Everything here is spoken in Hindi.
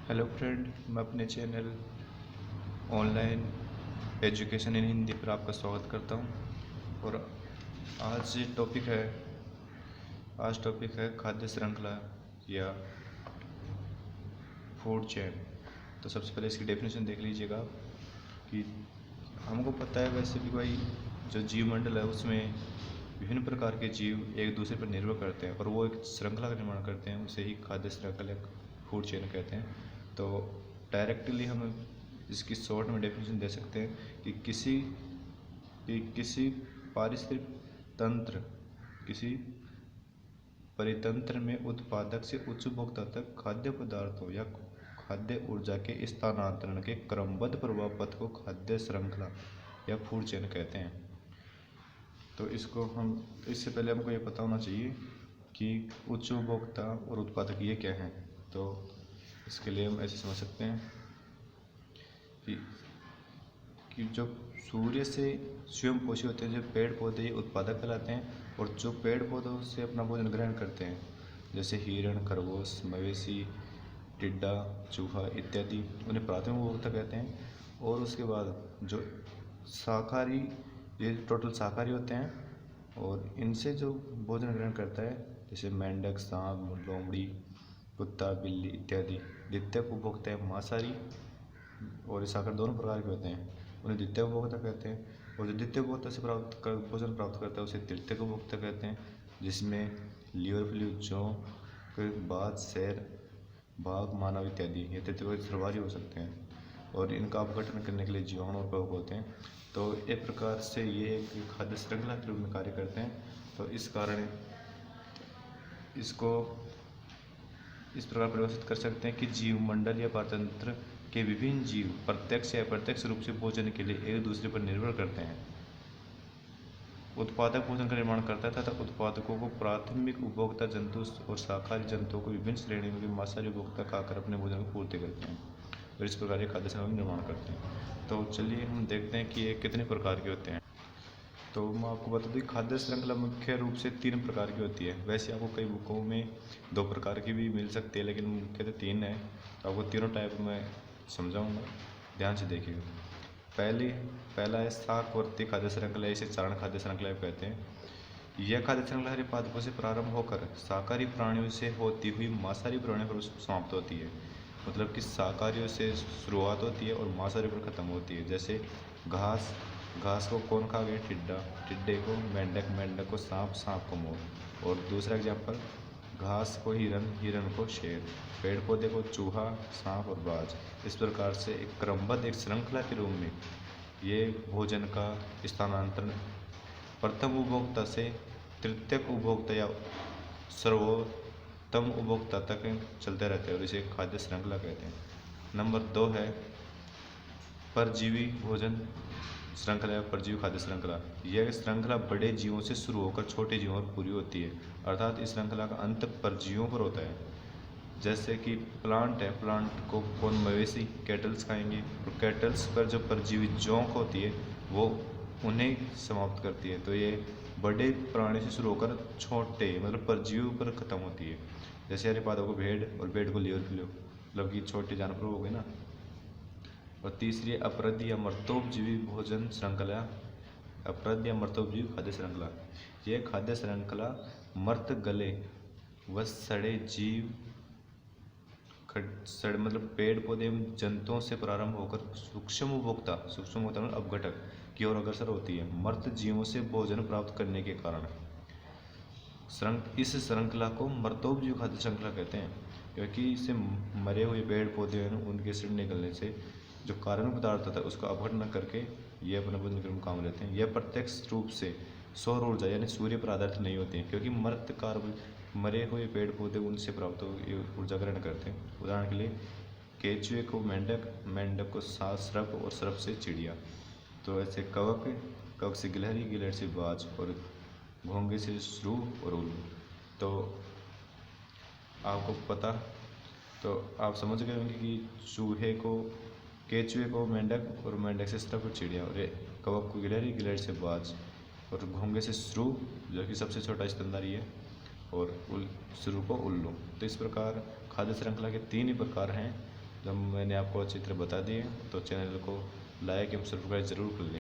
हेलो फ्रेंड, मैं अपने channel online education in Hindi पर आपका स्वागत करता हूं। और आज टॉपिक है खाद्य श्रृंखला या फूड चेन। तो सबसे पहले इसकी डेफिनेशन देख लीजिएगा कि हमको पता है वैसे भी भाई जो जीव मंडल है उसमें विभिन्न प्रकार के जीव एक दूसरे पर निर्भर करते हैं और वो एक श्रृंखला का निर्माण करते हैं, उसे ही खाद्य श्रृंखला या फूड चेन कहते हैं। तो डायरेक्टली हम इसकी शॉर्ट में डेफिनेशन दे सकते हैं कि किसी पारिस्थितिक तंत्र किसी परितंत्र में उत्पादक से उच्च उपभोक्ता तक खाद्य पदार्थों या खाद्य ऊर्जा के स्थानांतरण के क्रमबद्ध प्रवाह पथ को खाद्य श्रृंखला या फूड चेन कहते हैं। तो इससे पहले हमको ये पता होना चाहिए कि उच्च उपभोक्ता और उत्पादक ये क्या हैं। तो इसके लिए हम ऐसे समझ सकते हैं कि जो सूर्य से स्वयं पोषी होते हैं, जो पेड़ पौधे ये उत्पादक कहलाते हैं, और जो पेड़ पौधों से अपना भोजन ग्रहण करते हैं जैसे हिरण, खरगोश, मवेशी, टिड्डा, चूहा इत्यादि, उन्हें प्राथमिक उपभोक्ता कहते हैं। और उसके बाद जो शाकाहारी, ये टोटल शाकाहारी होते हैं और इनसे जो भोजन ग्रहण करता है जैसे मेंढक, सांप, लोमड़ी, कुत्ता, बिल्ली इत्यादि, द्वितीयक उपभोक्ता है मांसाहारी। और ये शाकाहारी दोनों प्रकार के होते हैं, उन्हें द्वितीयक उपभोक्ता कहते हैं। और जो द्वितीयक उपभोक्ता से भोजन प्राप्त करता है उसे तृतीयक उपभोक्ता कहते हैं, जिसमें लीवर, फ्लू, जोंक, बात, शैर, बाघ, मानव इत्यादि ये तृतीयक सर्वहारी हो सकते हैं। और इनका अपघटन करने के लिए जीवाणु और कवक होते हैं। तो एक प्रकार से ये एक खाद्य श्रृंखला के रूप में कार्य करते हैं। तो इस कारण इसको इस प्रकार परिभाषित कर सकते हैं कि जीव मंडल या पारतंत्र के विभिन्न जीव प्रत्यक्ष या अप्रत्यक्ष रूप से भोजन के लिए एक दूसरे पर निर्भर करते हैं। उत्पादक भोजन का निर्माण करता है तथा उत्पादकों को प्राथमिक उपभोक्ता जंतु और शाकाहारी जंतुओं को विभिन्न श्रेणियों के मांसाहारी उपभोक्ता खाकर अपने भोजन को पूर्ति करते हैं और इस प्रकार ये खाद्य श्रृंखला का निर्माण करते हैं। तो चलिए हम देखते हैं कि ये कितने प्रकार के होते हैं। तो मैं आपको बता दूँ, खाद्य श्रृंखला मुख्य रूप से 3 प्रकार की होती है। वैसे आपको कई बुकों में 2 प्रकार की भी मिल सकती है, लेकिन मुख्यतः 3 है। तो आपको तीनों टाइप में समझाऊंगा, ध्यान से देखिएगा। पहला है शाकवर्ती खाद्य श्रृंखला, इसे चारण खाद्य श्रृंखला कहते हैं। यह खाद्य श्रृंखला हरे पादपों से प्रारंभ होकर शाकाहारी प्राणियों से होती हुई मांसाहारी प्राणियों पर समाप्त होती है। मतलब कि शाकाहारियों से शुरुआत होती है और मांसाहारी पर खत्म होती है। जैसे घास को कौन खा गए? टिड्डे को मेंढक, मेंढक को सांप, सांप को मोर। और दूसरा एग्जाम्पल, घास को हिरन को शेर, पेड़ पौधे को चूहा, सांप और बाज। इस प्रकार से एक क्रमबद्ध एक श्रृंखला के रूप में ये भोजन का स्थानांतरण प्रथम उपभोक्ता से तृतीयक उपभोक्ता या सर्वोत्तम उपभोक्ता तक चलते रहते हैं और इसे खाद्य श्रृंखला कहते हैं। नंबर 2 है परजीवी भोजन श्रृंखला या परजीवी खाद्य श्रृंखला। यह श्रृंखला बड़े जीवों से शुरू होकर छोटे जीवों पर पूरी होती है, अर्थात इस श्रृंखला का अंत परजीवियों पर होता है। जैसे कि प्लांट है, प्लांट को कौन? मवेशी, कैटल्स खाएंगे, और कैटल्स पर जो परजीवी जोंक होती है वो उन्हें समाप्त करती है। तो ये बड़े प्राणी से शुरू होकर छोटे मतलब परजीवियों पर खत्म होती है। जैसे हरे पादों को भेड़ और भेड़ को लीवर फ्लू, मतलब कि छोटे जानवर हो गए ना। और तीसरी है अपरद या मर्तोपजीवी भोजन श्रृंखला, अपरद या मर्तोपजीवी खाद्य श्रृंखला। यह खाद्य श्रृंखला मर्त, गले व सड़े जीव मतलब पेड़ पौधे एवं जंतुओं से प्रारंभ होकर सूक्ष्म उपभोक्ता मतलब अपघटक की ओर अग्रसर होती है। मर्त जीवों से भोजन प्राप्त करने के कारण इस श्रृंखला को मर्तोपजीवी खाद्य श्रृंखला कहते हैं, क्योंकि इससे मरे हुए पेड़ पौधे हैं उनके से निकलने से जो कार्बन पदार्थ होता है उसका अपघटन करके ये अपने भोजन के काम लेते हैं। यह प्रत्यक्ष रूप से सौर ऊर्जा यानी सूर्य पर आधारित नहीं होती हैं, क्योंकि मरे हुए पेड़ पौधे उनसे प्राप्त ऊर्जा ग्रहण करते हैं। उदाहरण के लिए केंचुए को मेंढक, मेंढक को सर्प और सर्प से चिड़िया। तो ऐसे कवक से गिलहरी, गिलहरी से बाज और घोंगे से श्रूप और उल्लू। तो आपको पता, तो आप समझ गए होंगे कि केंचुए को मेंढक और मेंढक से सर्प और चिड़िया, और कवक को गिलहरी, गिलहरी से बाज और घोंगे से श्रूप जो कि सबसे छोटा स्तनधारी है, और शुरू को उल्लू। तो इस प्रकार खाद्य श्रृंखला के 3 ही प्रकार हैं, जब मैंने आपको अच्छी तरह बता दिए, तो चैनल को लाइक एवं सब्सक्राइब ज़रूर कर लें।